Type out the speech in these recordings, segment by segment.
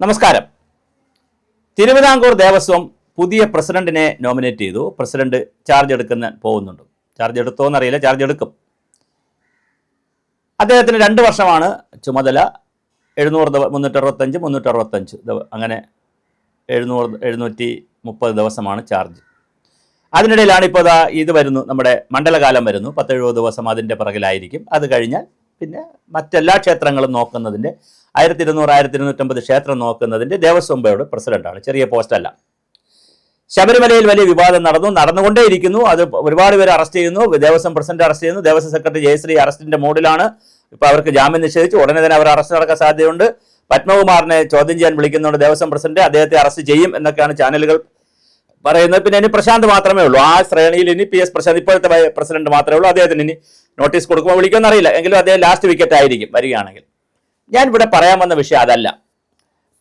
നമസ്കാരം. തിരുവിതാംകൂർ ദേവസ്വം പുതിയ പ്രസിഡന്റിനെ നോമിനേറ്റ് ചെയ്തു. പ്രസിഡന്റ് ചാർജ് പോകുന്നുണ്ട്. ചാർജ് എടുത്തോന്നറിയില്ല, ചാർജ് എടുക്കും. അദ്ദേഹത്തിന് 2 വർഷമാണ് ചുമതല. 365 അങ്ങനെ 730 ദിവസമാണ് ചാർജ്. അതിനിടയിലാണ് ഇപ്പോൾ ഇത് വരുന്നു, നമ്മുടെ മണ്ഡലകാലം വരുന്നു. 10-70 ദിവസം അതിൻ്റെ പിറകിലായിരിക്കും. അത് കഴിഞ്ഞാൽ പിന്നെ മറ്റെല്ലാ ക്ഷേത്രങ്ങളും നോക്കുന്നതിൻ്റെ 1200-1250 ക്ഷേത്രം നോക്കുന്നതിൻ്റെ ദേവസ്വം ബോർഡ് പ്രസിഡന്റാണ്. ചെറിയ പോസ്റ്റല്ല. ശബരിമലയിൽ വലിയ വിവാദം നടന്നുകൊണ്ടേയിരിക്കുന്നു. അത് ഒരുപാട് പേര് അറസ്റ്റ് ചെയ്യുന്നു. ദേവസ്വം പ്രസിഡന്റ് അറസ്റ്റ് ചെയ്യുന്നു. ദേവസ്വം സെക്രട്ടറി ജയശ്രീ അറസ്റ്റിന്റെ മൂഡിലാണ്. ഇപ്പോൾ അവർക്ക് ജാമ്യം നിഷേധിച്ചു. ഉടനെ തന്നെ അവർ അറസ്റ്റ് നടക്കാൻ സാധ്യതയുണ്ട്. പത്മകുമാറിനെ ചോദ്യം ചെയ്യാൻ വിളിക്കുന്നുണ്ട് ദേവസ്വം പ്രസിഡന്റ്. അദ്ദേഹത്തെ അറസ്റ്റ് ചെയ്യും എന്നൊക്കെയാണ് ചാനലുകൾ പറയുന്നത്. പിന്നെ ഇനി പ്രശാന്ത് മാത്രമേ ഉള്ളൂ ആ ശ്രേണിയിൽ. ഇനി PS പ്രശാന്ത് ഇപ്പോഴത്തെ പ്രസിഡന്റ് മാത്രമേ ഉള്ളൂ. അദ്ദേഹത്തിന് ഇനി നോട്ടീസ് കൊടുക്കുമ്പോൾ വിളിക്കുമെന്ന് അറിയില്ല. എങ്കിലും അദ്ദേഹം ലാസ്റ്റ് വിക്കറ്റ് ആയിരിക്കും വരികയാണെങ്കിൽ. ഞാൻ ഇവിടെ പറയാൻ വന്ന വിഷയം അതല്ല.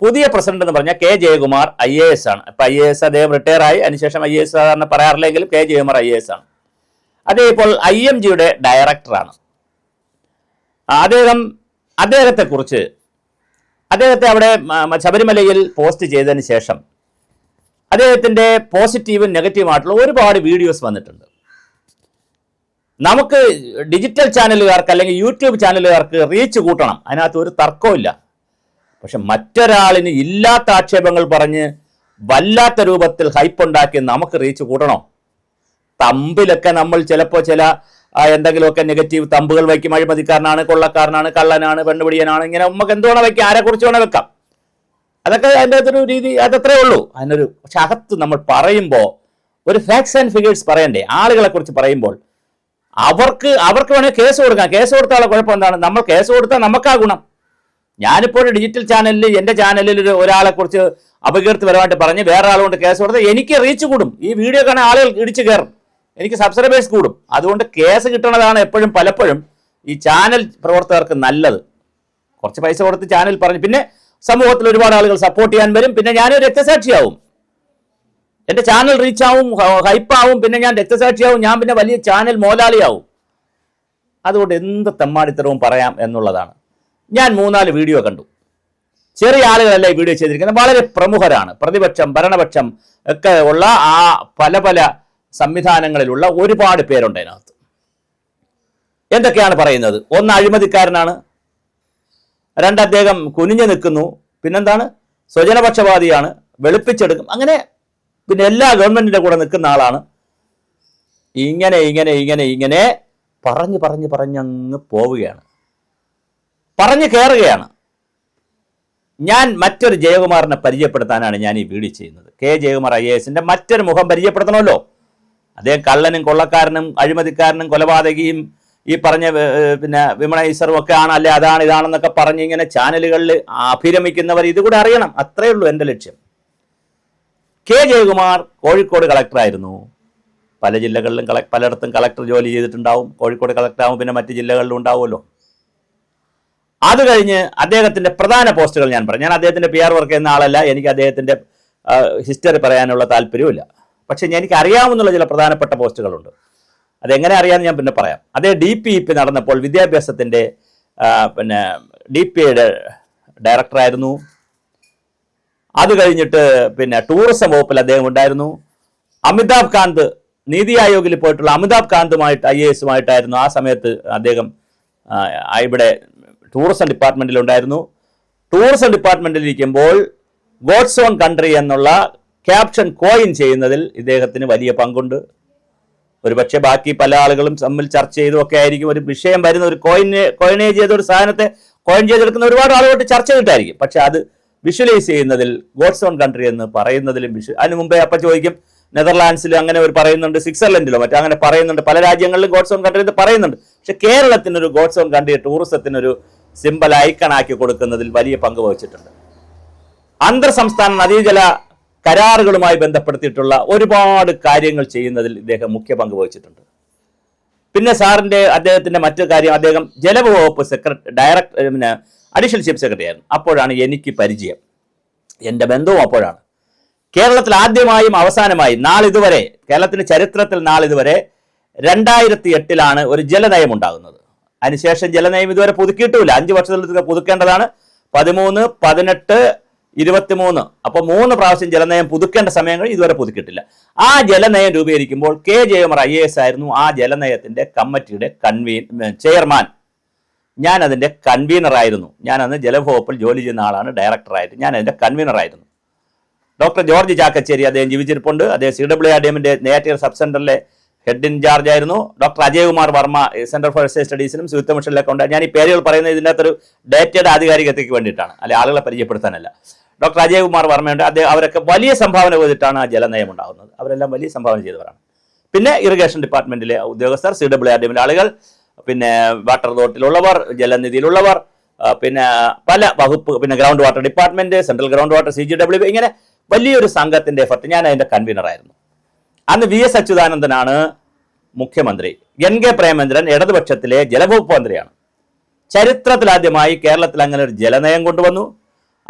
പുതിയ പ്രസിഡന്റ് എന്ന് പറഞ്ഞാൽ കെ ജയകുമാർ IAS ആണ്. ഇപ്പം IAS അദ്ദേഹം റിട്ടയർ ആയി. അതിനുശേഷം IAS സാധാരണ പറയാറില്ലെങ്കിലും കെ ജയകുമാർ IAS ആണ്. അദ്ദേഹം ഇപ്പോൾ IMGയുടെ ഡയറക്ടറാണ്. അദ്ദേഹത്തെ അവിടെ ശബരിമലയിൽ പോസ്റ്റ് ചെയ്തതിന് ശേഷം അദ്ദേഹത്തിൻ്റെ പോസിറ്റീവും നെഗറ്റീവുമായിട്ടുള്ള ഒരുപാട് വീഡിയോസ് വന്നിട്ടുണ്ട്. നമുക്ക് ഡിജിറ്റൽ ചാനലുകാർക്ക് അല്ലെങ്കിൽ യൂട്യൂബ് ചാനലുകാർക്ക് റീച്ച് കൂട്ടണം, അതിനകത്ത് ഒരു തർക്കമില്ല. പക്ഷെ മറ്റൊരാളിന് ഇല്ലാത്ത ആക്ഷേപങ്ങൾ പറഞ്ഞ് വല്ലാത്ത രൂപത്തിൽ ഹൈപ്പുണ്ടാക്കി നമുക്ക് റീച്ച് കൂട്ടണോ? തമ്പിലൊക്കെ നമ്മൾ ചിലപ്പോൾ ചില എന്തെങ്കിലുമൊക്കെ നെഗറ്റീവ് തമ്പുകൾ വയ്ക്കും. അഴിമതിക്കാരനാണ്, കൊള്ളക്കാരനാണ്, കള്ളനാണ്, പെണ്ണുപിടിയനാണ്, ഇങ്ങനെ നമുക്ക് എന്തുവേണം വയ്ക്കാം, ആരെക്കുറിച്ച് വേണം വെക്കാം. അതൊക്കെ അതിൻ്റെ അകത്തൊരു രീതി, അതത്രേ ഉള്ളൂ. പക്ഷെ അകത്ത് നമ്മൾ പറയുമ്പോൾ ഒരു ഫാക്ട്സ് ആൻഡ് ഫിഗേഴ്സ് പറയണ്ടേ? ആളുകളെ കുറിച്ച് പറയുമ്പോൾ അവർക്ക് വേണമെങ്കിൽ കേസ് കൊടുക്കാം. കേസ് കൊടുത്താലുള്ള കുഴപ്പം എന്താണ്? നമ്മൾ കേസ് കൊടുത്താൽ നമുക്കാ ഗുണം. ഞാനിപ്പോൾ ഒരു ഡിജിറ്റൽ ചാനലിൽ, എൻ്റെ ചാനലിൽ ഒരാളെ കുറിച്ച് അപകീർത്തിപരമായിട്ട് പറഞ്ഞ് വേറെ ആളുകൊണ്ട് കേസ് കൊടുത്താൽ എനിക്ക് റീച്ച് കൂടും. ഈ വീഡിയോ കാണാൻ ആളുകൾ ഇടിച്ചു കയറും, എനിക്ക് സബ്സ്ക്രൈബേഴ്സ് കൂടും. അതുകൊണ്ട് കേസ് കിട്ടണതാണ് പലപ്പോഴും ഈ ചാനൽ പ്രവർത്തകർക്ക് നല്ലത്. കുറച്ച് പൈസ കൊടുത്ത് ചാനൽ പറഞ്ഞ് പിന്നെ സമൂഹത്തിൽ ഒരുപാട് ആളുകൾ സപ്പോർട്ട് ചെയ്യാൻ വരും. പിന്നെ ഞാനൊരു രക്തസാക്ഷിയാവും, എൻ്റെ ചാനൽ റീച്ചാവും, ഹൈപ്പാവും, പിന്നെ ഞാൻ രക്തസാക്ഷിയാവും, ഞാൻ പിന്നെ വലിയ ചാനൽ മോലാളിയാവും. അതുകൊണ്ട് എന്ത് തെമ്മാടിത്തരവും പറയാം എന്നുള്ളതാണ്. ഞാൻ 3-4 വീഡിയോ കണ്ടു. ചെറിയ ആളുകളല്ല ഈ വീഡിയോ ചെയ്തിരിക്കുന്നത്, വളരെ പ്രമുഖരാണ്. പ്രതിപക്ഷം, ഭരണപക്ഷം ഒക്കെ ഉള്ള ആ പല സംവിധാനങ്ങളിലുള്ള ഒരുപാട് പേരുണ്ട് അതിനകത്ത്. എന്തൊക്കെയാണ് പറയുന്നത്? 1, അഴിമതിക്കാരനാണ്. 2, അദ്ദേഹം കുനിഞ്ഞു നിൽക്കുന്നു. പിന്നെന്താണ്? സ്വജനപക്ഷപാതിയാണ്, വെളുപ്പിച്ചെടുക്കും. അങ്ങനെ പിന്നെ എല്ലാ ഗവൺമെന്റിന്റെ കൂടെ നിൽക്കുന്ന ആളാണ്. ഇങ്ങനെ പറഞ്ഞങ്ങ് പോവുകയാണ്, പറഞ്ഞു കയറുകയാണ്. ഞാൻ മറ്റൊരു ജയകുമാറിനെ പരിചയപ്പെടുത്താനാണ് ഞാൻ ഈ വീഡിയോ ചെയ്യുന്നത്. കെ ജയകുമാർ IASന്റെ മറ്റൊരു മുഖം പരിചയപ്പെടുത്തണമല്ലോ. അദ്ദേഹം കള്ളനും, കൊള്ളക്കാരനും, അഴിമതിക്കാരനും, കൊലപാതകിയും, ഈ പറഞ്ഞ പിന്നെ വിമണൈസറും ഒക്കെ ആണ്, അല്ലെ അതാണ് ഇതാണെന്നൊക്കെ പറഞ്ഞ് ഇങ്ങനെ ചാനലുകളിൽ അഭിരമിക്കുന്നവർ ഇതുകൂടെ അറിയണം. അത്രയേ ഉള്ളൂ എൻ്റെ ലക്ഷ്യം. കെ ജയകുമാർ കോഴിക്കോട് കളക്ടറായിരുന്നു. പല ജില്ലകളിലും പലയിടത്തും കളക്ടർ ജോലി ചെയ്തിട്ടുണ്ടാവും. കോഴിക്കോട് കളക്ടറാവും, പിന്നെ മറ്റ് ജില്ലകളിലും ഉണ്ടാവുമല്ലോ. അത് കഴിഞ്ഞ് അദ്ദേഹത്തിൻ്റെ പ്രധാന പോസ്റ്റുകൾ ഞാൻ പറഞ്ഞു. ഞാൻ അദ്ദേഹത്തിൻ്റെ PR വർക്ക് ചെയ്യുന്ന ആളല്ല, എനിക്ക് അദ്ദേഹത്തിൻ്റെ ഹിസ്റ്ററി പറയാനുള്ള താല്പര്യമില്ല. പക്ഷേ എനിക്ക് അറിയാവുന്ന ചില പ്രധാനപ്പെട്ട പോസ്റ്റുകളുണ്ട്. അതെങ്ങനെ അറിയാമെന്ന് ഞാൻ പിന്നെ പറയാം. അതേ DPEP നടന്നപ്പോൾ വിദ്യാഭ്യാസത്തിൻ്റെ DPIയുടെ ഡയറക്ടറായിരുന്നു. അത് കഴിഞ്ഞിട്ട് പിന്നെ ടൂറിസം വകുപ്പിൽ അദ്ദേഹം ഉണ്ടായിരുന്നു. അമിതാഭ് കാന്ത്, നീതി ആയോഗിൽ പോയിട്ടുള്ള അമിതാഭ് കാന്തുമായിട്ട് IASമായിട്ടായിരുന്നു ആ സമയത്ത് അദ്ദേഹം ഇവിടെ ടൂറിസം ഡിപ്പാർട്ട്മെൻറ്റിലുണ്ടായിരുന്നു. ടൂറിസം ഡിപ്പാർട്ട്മെൻറ്റിലിരിക്കുമ്പോൾ ഗോഡ്സ് ഓൺ കൺട്രി എന്നുള്ള ക്യാപ്ഷൻ കോയിൻ ചെയ്യുന്നതിൽ ഇദ്ദേഹത്തിന് വലിയ പങ്കുണ്ട്. ഒരുപക്ഷെ ബാക്കി പല ആളുകളും തമ്മിൽ ചർച്ച ചെയ്തുമൊക്കെ ആയിരിക്കും ഒരു വിഷയം വരുന്ന. ഒരു കോയിനേജ് ചെയ്ത ഒരു സാധനത്തെ കോയിൻ ചെയ്തെടുക്കുന്ന ഒരുപാട് ആളുമായിട്ട് ചർച്ച ചെയ്തിട്ടായിരിക്കും. പക്ഷെ അത് വിഷ്വലൈസ് ചെയ്യുന്നതിൽ ഗോഡ്സ് ഓൺ കൺട്രി എന്ന് പറയുന്നതിലും അതിന് മുമ്പേ അപ്പം ചോദിക്കും, നെതർലാൻഡ്സിൽ അങ്ങനെ ഒരു പറയുന്നുണ്ട്, സ്വിറ്റ്സർലൻഡിലോ മറ്റോ അങ്ങനെ പറയുന്നുണ്ട്, പല രാജ്യങ്ങളിലും ഗോഡ്സ് ഓൺ കൺട്രി എന്ന് പറയുന്നുണ്ട്. പക്ഷെ കേരളത്തിനൊരു ഗോഡ്സ് ഓൺ കൺട്രി ടൂറിസത്തിനൊരു സിമ്പൽ ഐക്കണാക്കി കൊടുക്കുന്നതിൽ വലിയ പങ്ക് വഹിച്ചിട്ടുണ്ട്. അന്തർ സംസ്ഥാന നദീജല കരാറുകളുമായി ബന്ധപ്പെടുത്തിയിട്ടുള്ള ഒരുപാട് കാര്യങ്ങൾ ചെയ്യുന്നതിൽ ഇദ്ദേഹം മുഖ്യ പങ്ക് വഹിച്ചിട്ടുണ്ട്. പിന്നെ അദ്ദേഹത്തിന്റെ മറ്റൊരു കാര്യം, അദ്ദേഹം ജലവകുപ്പ് അഡീഷണൽ ചീഫ് സെക്രട്ടറി ആയിരുന്നു. അപ്പോഴാണ് എനിക്ക് പരിചയം, എൻ്റെ ബന്ധവും അപ്പോഴാണ്. കേരളത്തിൽ ആദ്യമായും അവസാനമായും നാളിതുവരെ, കേരളത്തിന്റെ ചരിത്രത്തിൽ നാളിതുവരെ 2008 ഒരു ജലനയം ഉണ്ടാകുന്നത്. അതിനുശേഷം ജലനയം ഇതുവരെ പുതുക്കിയിട്ടുമില്ല. 5 വർഷത്തിൽ പുതുക്കേണ്ടതാണ്. 13, 18, 23. അപ്പോൾ 3 പ്രാവശ്യം ജലനയം പുതുക്കേണ്ട സമയങ്ങൾ ഇതുവരെ പുതുക്കിയിട്ടില്ല. ആ ജലനയം രൂപീകരിക്കുമ്പോൾ കെ ജയകുമാർ IAS ആയിരുന്നു ആ ജലനയത്തിന്റെ കമ്മിറ്റിയുടെ ചെയർമാൻ. ഞാൻ അതിന്റെ കൺവീനറായിരുന്നു. ഞാൻ അന്ന് ജലവകുപ്പിൽ ജോലി ചെയ്യുന്ന ആളാണ്, ഡയറക്ടറായിട്ട്. ഞാൻ അതിന്റെ കൺവീനറായിരുന്നു. ഡോക്ടർ ജോർജ് ചാക്കച്ചേരി അദ്ദേഹം ജീവിച്ചിരിപ്പുണ്ട്. അദ്ദേഹം CWRDMന്റെ നെയ്യാറ്റിൻകര സബ് സെന്ററിലെ ഹെഡ് ഇൻചാർജ് ആയിരുന്നു. Doctor Ajaykumar Varma centre for estate സ്റ്റഡീസിനും ശുചിത്വ മിഷനിലൊക്കെ ഉണ്ട്. ഞാൻ ഈ പേരുകൾ പറയുന്നത് ഇതിൻ്റെ അകത്തൊരു ഡേറ്റയുടെ ആധികാരികതയ്ക്ക് വേണ്ടിയിട്ടാണ്, അല്ലെ ആളുകളെ പരിചയപ്പെടുത്താനല്ല. ഡോക്ടർ അജയ്കുമാർ വർമ്മയുണ്ട്. അവരൊക്കെ വലിയ സംഭാവന ചെയ്തിട്ടാണ് ആ ജലനയം ഉണ്ടാകുന്നത്. അവരെല്ലാം വലിയ സംഭാവന ചെയ്തവരാണ്. പിന്നെ ഇറിഗേഷൻ ഡിപ്പാർട്ട്മെന്റിലെ ഉദ്യോഗസ്ഥർ, CWRDMലെ ആളുകൾ, പിന്നെ വാട്ടർ അതോറിറ്റിയിലുള്ളവർ, ജലനിധിയിലുള്ളവർ, പിന്നെ പല വകുപ്പ്, പിന്നെ ground water department, central ground water, CGW, ഇങ്ങനെ വലിയൊരു സംഘത്തിന്റെ എഫർട്ട്. ഞാൻ അതിന്റെ കൺവീനറായിരുന്നു. അന്ന് VS അച്യുതാനന്ദനാണ് മുഖ്യമന്ത്രി. NK പ്രേമചന്ദ്രൻ ഇടതുപക്ഷത്തിലെ ജലവകുപ്പ് മന്ത്രിയാണ്. ചരിത്രത്തിലാദ്യമായി കേരളത്തിൽ അങ്ങനെ ഒരു ജലനയം കൊണ്ടുവന്നു.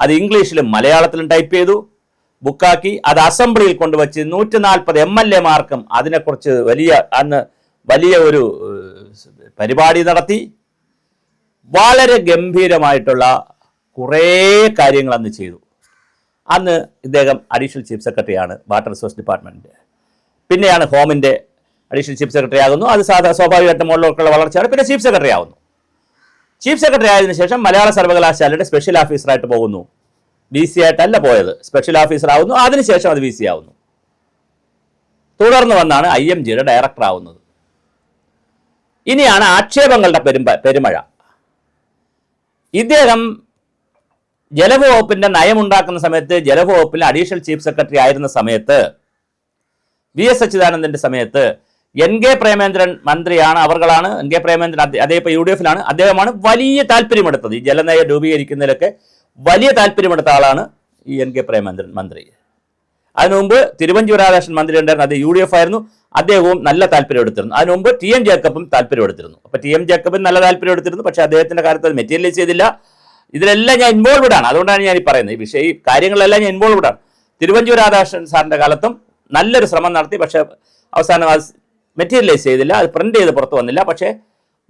അത് ഇംഗ്ലീഷിലും മലയാളത്തിലും ടൈപ്പ് ചെയ്തു, ബുക്കാക്കി. അത് അസംബ്ലിയിൽ കൊണ്ടുവച്ച് 140 MLA മാർക്കും അതിനെക്കുറിച്ച് വലിയ ഒരു പരിപാടി നടത്തി. വളരെ ഗംഭീരമായിട്ടുള്ള കുറേ കാര്യങ്ങൾ അന്ന് ചെയ്തു. അന്ന് ഇദ്ദേഹം അഡീഷണൽ ചീഫ് സെക്രട്ടറിയാണ് വാട്ടർ റിസോഴ്സ് ഡിപ്പാർട്ട്മെൻറ്റ്. പിന്നെയാണ് ഹോമിൻ്റെ അഡീഷണൽ ചീഫ് സെക്രട്ടറി ആകുന്നു. അത് സ്വാഭാവികമായിട്ടും മുകളിലേക്കുള്ള വളർച്ചയാണ്. പിന്നെ ചീഫ് സെക്രട്ടറി ആവുന്നു. ചീഫ് സെക്രട്ടറി ആയതിനു ശേഷം മലയാള സർവകലാശാലയുടെ സ്പെഷ്യൽ ഓഫീസറായിട്ട് പോകുന്നു. VC ആയിട്ടല്ല പോയത്, സ്പെഷ്യൽ ഓഫീസർ ആവുന്നു. അതിനുശേഷം അത് VC ആവുന്നു. തുടർന്ന് വന്നാണ് IMGയുടെ ഡയറക്ടർ ആവുന്നത്. ഇനിയാണ് ആക്ഷേപങ്ങളുടെ പെരുമഴ. ഇദ്ദേഹം ജലവകുപ്പിന്റെ നയമുണ്ടാക്കുന്ന സമയത്ത്, ജലവകുപ്പിൽ അഡീഷണൽ ചീഫ് സെക്രട്ടറി ആയിരുന്ന സമയത്ത്, VS അച്യുതാനന്ദന്റെ സമയത്ത് NK പ്രേമചന്ദ്രൻ മന്ത്രിയാണ്, അവർകളാണ്. NK പ്രേമചന്ദ്രൻ അദ്ദേഹം ഇപ്പോൾ UDF-ലാണ്. അദ്ദേഹമാണ് വലിയ താല്പര്യമെടുത്തത്. ഈ ജലനയം രൂപീകരിക്കുന്നതിലൊക്കെ വലിയ താല്പര്യമെടുത്ത ആളാണ് ഈ NK പ്രേമചന്ദ്രൻ മന്ത്രി. അതിനു മുമ്പ് തിരുവഞ്ചൂർ രാധാകൃഷ്ണൻ മന്ത്രി ഉണ്ടായിരുന്നു, അത് UDF ആയിരുന്നു. അദ്ദേഹവും നല്ല താല്പര്യം എടുത്തിരുന്നു. അതിനു മുമ്പ് TM ജേക്കബും താല്പര്യം എടുത്തിരുന്നു. അപ്പോൾ TM ജേക്കബും നല്ല താല്പര്യം എടുത്തിരുന്നു. പക്ഷേ അദ്ദേഹത്തിന്റെ കാര്യത്തിൽ അത് മെറ്റീരിയലൈസ് ചെയ്തില്ല. ഇതിലെല്ലാം ഞാൻ ഇൻവോൾവ്ഡ് ആണ്. അതുകൊണ്ടാണ് ഞാൻ ഈ പറയുന്നത്. ഈ കാര്യങ്ങളിലെല്ലാം ഞാൻ ഇൻവോൾവ്ഡ് ആണ്. തിരുവഞ്ചൂർ രാധാകൃഷ്ണൻ സാറിന്റെ കാലത്തും നല്ലൊരു ശ്രമം നടത്തി. പക്ഷേ അവസാനം അത് മെറ്റീരിയലൈസ് ചെയ്തില്ല. അത് പ്രിന്റ് ചെയ്ത് പുറത്തു വന്നില്ല. പക്ഷേ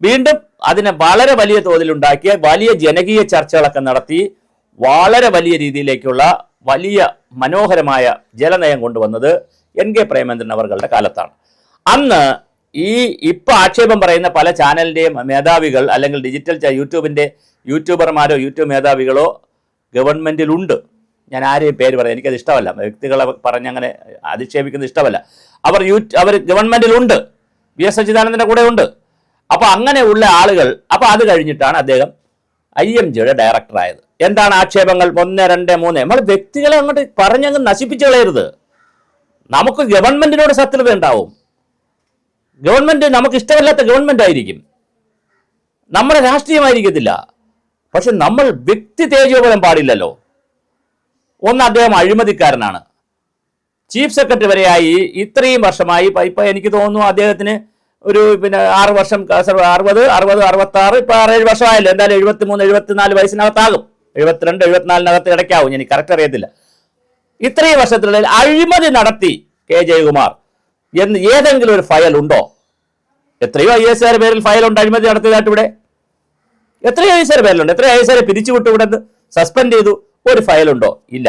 വീണ്ടും അതിനെ വളരെ വലിയ തോതിലുണ്ടാക്കിയ വലിയ ജനകീയ ചർച്ചകളൊക്കെ നടത്തി വളരെ വലിയ രീതിയിലേക്കുള്ള വലിയ മനോഹരമായ ജലനയം കൊണ്ടുവന്നത് NK പ്രേമചന്ദ്രൻ അവരുടെ കാലത്താണ്. അന്ന് ഇപ്പൊ ആക്ഷേപം പറയുന്ന പല ചാനലിന്റെയും മേധാവികൾ, അല്ലെങ്കിൽ ഡിജിറ്റൽ യൂട്യൂബർമാരോ യൂട്യൂബ് മേധാവികളോ ഗവൺമെന്റിലുണ്ട്. ഞാൻ ആരെയും പേര് പറയാം, എനിക്കത് ഇഷ്ടമല്ല. വ്യക്തികളെ പറഞ്ഞങ്ങനെ അധിക്ഷേപിക്കുന്നത് ഇഷ്ടമല്ല. അവർ ഗവൺമെന്റിലുണ്ട്, VS അച്യുതാനന്ദന്റെ കൂടെ ഉണ്ട്. അപ്പൊ അങ്ങനെയുള്ള ആളുകൾ. അപ്പൊ അത് കഴിഞ്ഞിട്ടാണ് അദ്ദേഹം IMGയുടെ ഡയറക്ടറായത്. എന്താണ് ആക്ഷേപങ്ങൾ? 1, 2, 3. നമ്മൾ വ്യക്തികളെ അങ്ങോട്ട് പറഞ്ഞങ്ങ് നശിപ്പിച്ചു കളയരുത്. നമുക്ക് ഗവൺമെന്റിനോട് ശത്രുത ഉണ്ടാവും. ഗവൺമെന്റ് നമുക്ക് ഇഷ്ടമല്ലാത്ത ഗവൺമെന്റ് ആയിരിക്കും, നമ്മുടെ രാഷ്ട്രീയമായിരിക്കത്തില്ല. പക്ഷെ നമ്മൾ വ്യക്തി തേജോബലം പാടില്ലല്ലോ. ഒന്ന്, അദ്ദേഹം അഴിമതിക്കാരനാണ്. ചീഫ് സെക്രട്ടറി വരെയായി ഇത്രയും വർഷമായി. ഇപ്പൊ എനിക്ക് തോന്നുന്നു അദ്ദേഹത്തിന് ഒരു 6 വർഷം, 60, 66, ഇപ്പൊ 6-7 വർഷമായല്ലോ. എന്തായാലും 73, 74 വയസ്സിനകത്താകും. 72, 74 ഇടയ്ക്കാവും. എനിക്ക് കറക്റ്റ് അറിയത്തില്ല. ഇത്രയും വർഷത്തിനുള്ളിൽ അഴിമതി നടത്തി കെ ജയകുമാർ എന്ന് ഏതെങ്കിലും ഒരു ഫയൽ ഉണ്ടോ? എത്രയോ IAS പേരിൽ ഫയലുണ്ട് അഴിമതി നടത്തിയതായിട്ട് ഇവിടെ. എത്രയോ IAS പേരിലുണ്ട്. എത്രയോ IAS പിരിച്ചുവിട്ടു, ഇവിടെ സസ്പെൻഡ് ചെയ്തു. ഒരു ഫയലുണ്ടോ? ഇല്ല.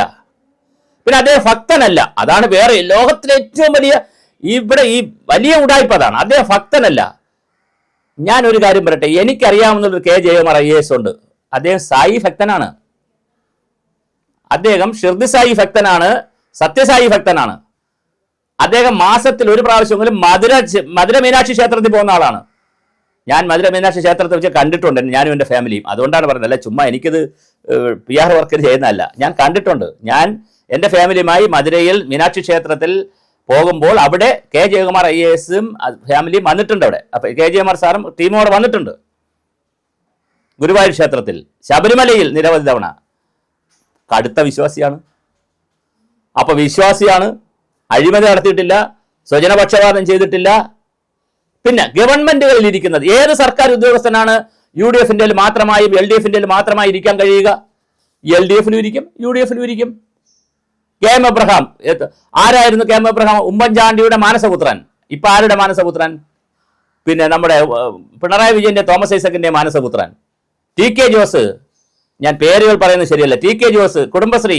പിന്നെ അദ്ദേഹം ഭക്തനല്ല. അതാണ് വേറെ ലോകത്തിലെ ഏറ്റവും വലിയ ഇവിടെ ഈ വലിയ ഉടായ്പ അതാണ്. അദ്ദേഹം ഭക്തനല്ല. ഞാൻ ഒരു കാര്യം പറയട്ടെ, എനിക്കറിയാവുന്നൊരു കെ ജയകുമാർ IAS ഉണ്ട്. അദ്ദേഹം സായി ഭക്തനാണ്. അദ്ദേഹം ഷിർദി സായി ഭക്തനാണ്, സത്യസായി ഭക്തനാണ്. അദ്ദേഹം മാസത്തിൽ ഒരു പ്രാവശ്യമെങ്കിലും മധുര മീനാക്ഷി ക്ഷേത്രത്തിൽ പോകുന്ന ആളാണ്. ഞാൻ മധുര മീനാക്ഷി ക്ഷേത്രത്തിൽ വെച്ച് കണ്ടിട്ടുണ്ട്, ഞാനും എൻ്റെ ഫാമിലിയും. അതുകൊണ്ടാണ് പറഞ്ഞത്, അല്ല ചുമ്മാ എനിക്കിത് PR വർക്ക് ചെയ്യുന്നതല്ല. ഞാൻ കണ്ടിട്ടുണ്ട്. ഞാൻ എൻ്റെ ഫാമിലിയുമായി മധുരയിൽ മീനാക്ഷി ക്ഷേത്രത്തിൽ പോകുമ്പോൾ അവിടെ കെ ജയകുമാർ IASും ഫാമിലിയും വന്നിട്ടുണ്ട്. അവിടെ അപ്പം കെ ജയകുമാർ സാറും ടീമോടെ വന്നിട്ടുണ്ട്. ഗുരുവായൂർ ക്ഷേത്രത്തിൽ, ശബരിമലയിൽ നിരവധി തവണ. കടുത്ത വിശ്വാസിയാണ്. അപ്പൊ വിശ്വാസിയാണ്, അഴിമതി നടത്തിയിട്ടില്ല, സ്വജനപക്ഷപാതം ചെയ്തിട്ടില്ല. പിന്നെ ഗവൺമെന്റുകളിൽ ഇരിക്കുന്നത് ഏത് സർക്കാർ ഉദ്യോഗസ്ഥനാണ് UDF-ന്റെ മാത്രമായും LDF-ന്റെ മാത്രമായി ഇരിക്കാൻ കഴിയുക? LDF-ലും ഇരിക്കും, UDF-ലും ഇരിക്കും. KM എബ്രഹാം ആരായിരുന്നു? KM എബ്രഹാം ഉമ്മൻചാണ്ടിയുടെ മാനസപുത്രൻ. ഇപ്പൊ ആരുടെ മാനസപുത്രൻ? പിന്നെ നമ്മുടെ പിണറായി വിജയന്റെ, തോമസ് ഐസക്കിന്റെ മാനസപുത്രൻ. TK ജോസ് ഞാൻ പേരുകൾ പറയുന്നത് ശരിയല്ല, TK ജോസ് കുടുംബശ്രീ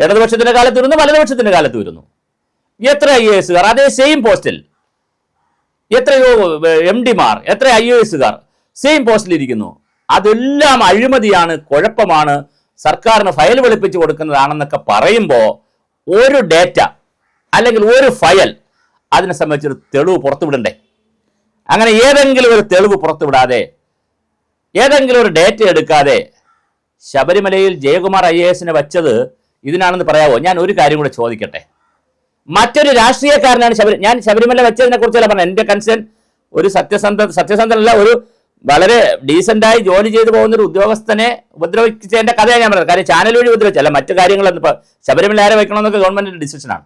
ഇടതുപക്ഷത്തിന്റെ കാലത്ത് വരുന്നു, വലതുപക്ഷത്തിന്റെ കാലത്ത് വരുന്നു. എത്ര IAS അതേ സെയിം പോസ്റ്റിൽ, എത്രയോ MD-മാർ, എത്ര IAS സെയിം പോസ്റ്റിലിരിക്കുന്നു. അതെല്ലാം അഴിമതിയാണ്, കുഴപ്പമാണ്, സർക്കാരിന് ഫയൽ വെളുപ്പിച്ച് കൊടുക്കുന്നതാണെന്നൊക്കെ പറയുമ്പോൾ ഒരു ഡേറ്റ അല്ലെങ്കിൽ ഒരു ഫയൽ അതിനെ സംബന്ധിച്ചൊരു തെളിവ് പുറത്തുവിടണ്ടേ? അങ്ങനെ ഏതെങ്കിലും ഒരു തെളിവ് പുറത്തുവിടാതെ, ഏതെങ്കിലും ഒരു ഡേറ്റ എടുക്കാതെ ശബരിമലയിൽ ജയകുമാർ IAS-നെ വച്ചത് ഇതിനാണെന്ന് പറയാവോ? ഞാൻ ഒരു കാര്യം കൂടെ ചോദിക്കട്ടെ. മറ്റൊരു രാഷ്ട്രീയക്കാരനാണ് ഞാൻ ശബരിമല വെച്ചതിനെ കുറിച്ചല്ല പറഞ്ഞത്. എൻ്റെ കൺസേൺ ഒരു സത്യസന്ധനല്ല, ഒരു വളരെ ഡീസൻ്റായി ജോലി ചെയ്തു പോകുന്ന ഒരു ഉദ്യോഗസ്ഥനെ ഉപദ്രവിച്ചതിൻ്റെ കഥയാണ് ഞാൻ പറഞ്ഞത്. കാര്യം ചാനൽ വഴി ഉപദ്രവിച്ചല്ല, മറ്റു കാര്യങ്ങളൊന്നും. ഇപ്പോൾ ശബരിമല ആരെ വയ്ക്കണമെന്നൊക്കെ ഗവൺമെൻറ്റിൻ്റെ ഡിസിഷനാണ്.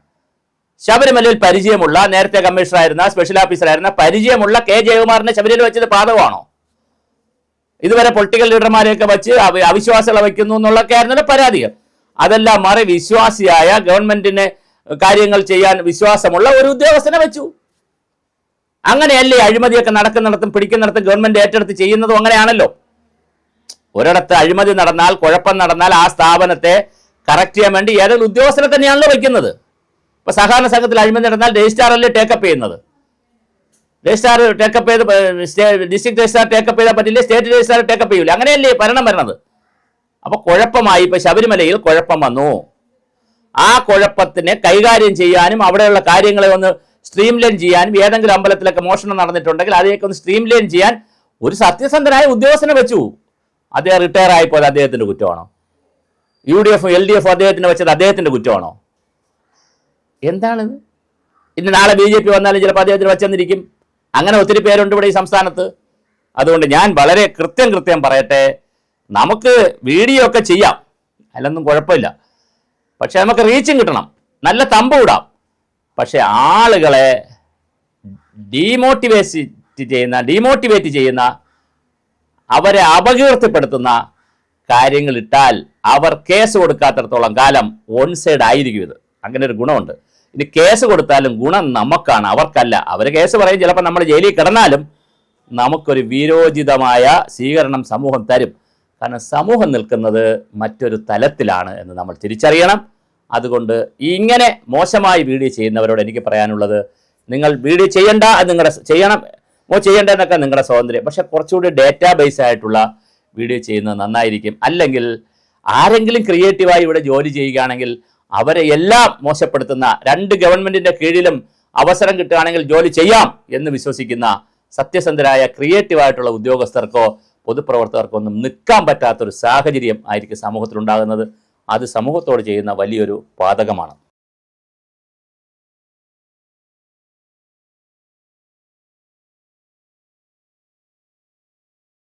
ശബരിമലയിൽ പരിചയമുള്ള, നേരത്തെ കമ്മീഷണറായിരുന്ന, സ്പെഷ്യൽ ഓഫീസറായിരുന്ന പരിചയമുള്ള K. ജയകുമാറിനെ ശബരിമല വെച്ചത് പാതകമാണോ? ഇതുവരെ പൊളിറ്റിക്കൽ ലീഡർമാരെയൊക്കെ വെച്ച് അവിശ്വാസികളെ വയ്ക്കുന്നു എന്നുള്ളതൊക്കെ ആയിരുന്നല്ലോ പരാതികൾ. അതെല്ലാം മാറി വിശ്വാസിയായ, ഗവൺമെന്റിന് കാര്യങ്ങൾ ചെയ്യാൻ വിശ്വാസമുള്ള ഒരു ഉദ്യോഗസ്ഥനെ വെച്ചു. അങ്ങനെയല്ലേ അഴിമതിയൊക്കെ നടക്കുന്നിടത്തും പിടിക്കുന്നിടത്തും ഗവൺമെന്റ് ഏറ്റെടുത്ത് ചെയ്യുന്നതും അങ്ങനെയാണല്ലോ. ഒരിടത്ത് അഴിമതി നടന്നാൽ, കുഴപ്പം നടന്നാൽ ആ സ്ഥാപനത്തെ കറക്റ്റ് ചെയ്യാൻ വേണ്ടി ഏതെങ്കിലും ഉദ്യോഗസ്ഥനെ തന്നെയാണല്ലോ വയ്ക്കുന്നത്. ഇപ്പൊ സഹകരണ സംഘത്തിൽ അഴിമതി നടന്നാൽ രജിസ്ട്രാർ അല്ലേ ടേക്കപ്പ് ചെയ്യുന്നത്? രജിസ്ട്രാർ ടേക്കപ്പ് ചെയ്ത്, ഡിസ്ട്രിക്ട് രജിസ്ട്രാർ ടേക്കപ്പ് ചെയ്താൽ പറ്റില്ലേ, സ്റ്റേറ്റ് രജിസ്ട്രാർ ടേക്കപ്പ് ചെയ്യൂല. അങ്ങനെയല്ലേ ഭരണം വരുന്നത്. അപ്പൊ കുഴപ്പമായി. ഇപ്പൊ ശബരിമലയിൽ കുഴപ്പം വന്നു. ആ കുഴപ്പത്തിനെ കൈകാര്യം ചെയ്യാനും അവിടെയുള്ള കാര്യങ്ങളെ ഒന്ന് സ്ട്രീംലൈൻ ചെയ്യാനും, ഏതെങ്കിലും അമ്പലത്തിലൊക്കെ മോഷണം നടന്നിട്ടുണ്ടെങ്കിൽ അതിലേക്ക് ഒന്ന് സ്ട്രീംലൈൻ ചെയ്യാൻ ഒരു സത്യസന്ധനായ ഉദ്യോഗസ്ഥനെ വെച്ചു. അദ്ദേഹം റിട്ടയർ ആയിപ്പോയത് അദ്ദേഹത്തിന്റെ കുറ്റമാണോ? UDF LDF അദ്ദേഹത്തിന് വെച്ചത് അദ്ദേഹത്തിന്റെ കുറ്റമാണോ? എന്താണിത്? ഇന്ന് നാളെ BJP വന്നാലും ചിലപ്പോൾ അദ്ദേഹത്തിന് വെച്ചെന്നിരിക്കും. അങ്ങനെ ഒത്തിരി പേരുണ്ട് ഇവിടെ ഈ സംസ്ഥാനത്ത്. അതുകൊണ്ട് ഞാൻ വളരെ കൃത്യം പറയട്ടെ, നമുക്ക് വീഡിയോ ഒക്കെ ചെയ്യാം, അതിലൊന്നും കുഴപ്പമില്ല. പക്ഷെ നമുക്ക് റീച്ചും കിട്ടണം, നല്ല തമ്പ് വിടാം. പക്ഷെ ആളുകളെ ഡീമോട്ടിവേറ്റ് ചെയ്യുന്ന, അവരെ അപകീർത്തിപ്പെടുത്തുന്ന കാര്യങ്ങൾ ഇട്ടാൽ അവർ കേസ് കൊടുക്കാത്തിടത്തോളം കാലം ഓൺ സൈഡ് ആയിരിക്കും. ഇത് അങ്ങനെ ഒരു ഗുണമുണ്ട്. ഇനി കേസ് കൊടുത്താലും ഗുണം നമുക്കാണ്, അവർക്കല്ല. അവർ കേസ് പറയും, ചിലപ്പോൾ നമ്മൾ ജയിലിൽ കിടന്നാലും നമുക്കൊരു വീരോചിതമായ സ്വീകരണം സമൂഹം തരും. കാരണം സമൂഹം നിൽക്കുന്നത് മറ്റൊരു തലത്തിലാണ് എന്ന് നമ്മൾ തിരിച്ചറിയണം. അതുകൊണ്ട് ഇങ്ങനെ മോശമായി വീഡിയോ ചെയ്യുന്നവരോട് എനിക്ക് പറയാനുള്ളത്, നിങ്ങൾ വീഡിയോ ചെയ്യണ്ട, അത് നിങ്ങളുടെ ചെയ്യണ്ട എന്നൊക്കെ നിങ്ങളുടെ സ്വാതന്ത്ര്യം. പക്ഷെ കുറച്ചുകൂടി ഡേറ്റാ ബേസ് ആയിട്ടുള്ള വീഡിയോ ചെയ്യുന്നത് നന്നായിരിക്കും. അല്ലെങ്കിൽ ആരെങ്കിലും ക്രിയേറ്റീവായി ഇവിടെ ജോലി ചെയ്യുകയാണെങ്കിൽ അവരെ എല്ലാം മോശപ്പെടുത്തുന്ന, രണ്ട് ഗവൺമെന്റിന്റെ കീഴിലും അവസരം കിട്ടുകയാണെങ്കിൽ ജോലി ചെയ്യാം എന്ന് വിശ്വസിക്കുന്ന സത്യസന്ധരായ ക്രിയേറ്റീവായിട്ടുള്ള ഉദ്യോഗസ്ഥർക്കോ പൊതുപ്രവർത്തകർക്കോ ഒന്നും നിൽക്കാൻ പറ്റാത്തൊരു സാഹചര്യം ആയിരിക്കും സമൂഹത്തിലുണ്ടാകുന്നത്. അത് സമൂഹത്തോട് ചെയ്യുന്ന വലിയൊരു പാതകമാണ്.